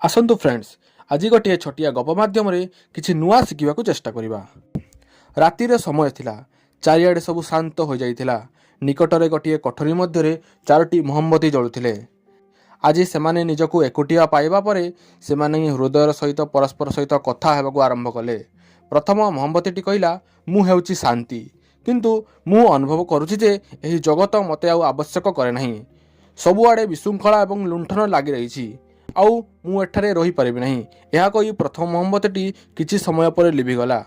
आसतु friends आज गोटे छटिया गप मध्यम किसी नुआ शिखा चेष्टा करवा। रातिर समय थिला, चारिआडे सब शांत हो जाइथिला। निकटरे गोटे कोठरी मध्य चारोटी मोहम्मती जलुथिले। आज से निजक एकुटिया पाइबा परे सेमाने हृदयर सहित परस्पर सहित कथा हेबाकु आरंभ कले। प्रथम मोहम्मती कहला, मु हेउची शांति, किंतु मु अनुभव करुछि जे एही जगत मते आउ आवश्यक करे नाही। सबुआडे विशृंखला एवं लुंठन लागि रहिछि, आउ मु एठारे रही परिबि नाही। एहा कहि प्रथम मोहम्मती किछि समय पर लिभिगला।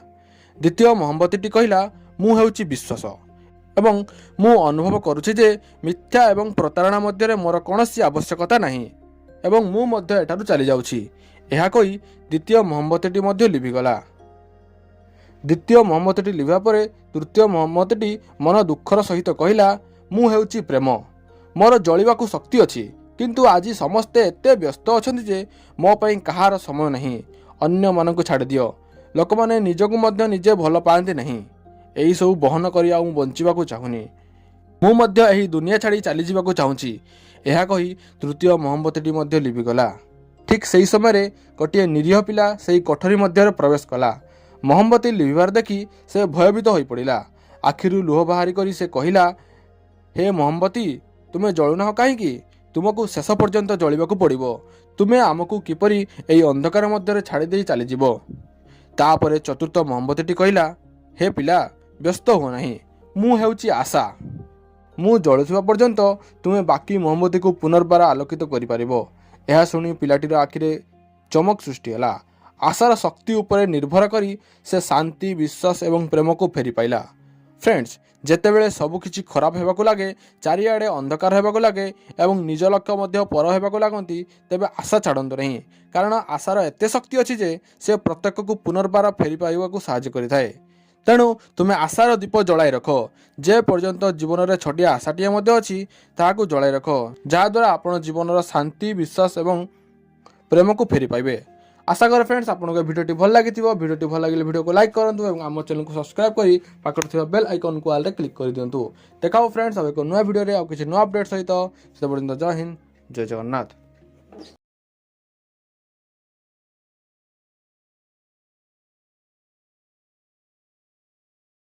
द्वितीय मोहम्मती कहला, मु हेउची विश्वास एवं मु अनुभव करुछि जे मिथ्या एवं प्रतारणा मध्य मोर कौनसी आवश्यकता नाही एवं मु मध्य एठारु चली जाउछि। एहा कहि द्वितीय मोहम्मती मध्य लिभिगला। द्वितीय मोहम्मती लिभा परे तृतीय मोहम्मती मन दुखर सहित कहला, मु हेउची प्रेम, मोर जलिबाकू शक्ति अछि, किंतु आज समस्ते एते व्यस्त अछंती जे मो पई कहार समय नहीं। अन्य मानकु छाड़ दियो, लोक माने निजकू मध्य निजे भल पाआंती नहीं। एही सब बहन करिया मु बंचिबाकू चाहुनी, मु मध्य एही दुनिया छाड़ी चली जिबाकू चाहुची। एहा कहि तृतीय मोहम्मती मध्य लिभिगला। ठीक सेही समय गोटे निरीह पिला सेही कोठरी मध्य प्रवेश कला। मोहम्मती लिभिबार देखि से भयभीत होई पड़िला। आखिरु लुह बाहरी करी से कहिला, हे मोहम्मती, तुमे जळुनाह काहीकि? तुमको शेष पर्यंत जलिबाकू पड़िबो। तुमे आमको किपरि एई अंधकार मध्य छाड़ी देई चली जिवो। तापरे चतुर्थ मोहम्मती कहला, हे पिला, व्यस्त हो नाही, मु हेउची आशा। मु जळुथिबा पर्यंत तुमे बाकी मोहम्मती को पुनर्बार आलोकित करि परिबो। एहा सुनी पिलाटीर आखिरे चमक सृष्टि होला। आशार शक्ति उपरे निर्भर करी से शांति, विश्वास एवं प्रेम को फेरी पाइला। फ्रेंड्स, जेतेबेले सबकिछि खराब हेबाकू लागे, चारिआडे अंधकार हेबाकू लागे एवं निज लक्ष्य मध्य पर हेबाकू लागंती, तेबे आशा छाड़ंतु नहीं, कारण आशार एते शक्ति अछि जे से प्रत्येक को पुनर्बार फेरी पाइबाकू साहाय्य करिथाए। तेणु तुमे आशार दीप जलाई रख। जे पर्यंत जीवन में छटिया आशाटिए मध्य अछि ताहाकू जलाई रख, जहाद्वारा आपण जीवन शांति, विश्वास एवं प्रेम को फेरी पाइबे। आशा करे फ्रेंड्स आपको भिडियोटी भल लगी। भिडियोटी भल लगे भिडियो को लाइक करूँ और आम चैनल को सब्सक्राइब कर पाखर बेल आइकन को आल क्लिक कर दिंतु। देखा फ्रेंड्स अब एक नुआ भिडियो किसी नुआ अपडेट सहित। जय हिंद, जय जगन्नाथ।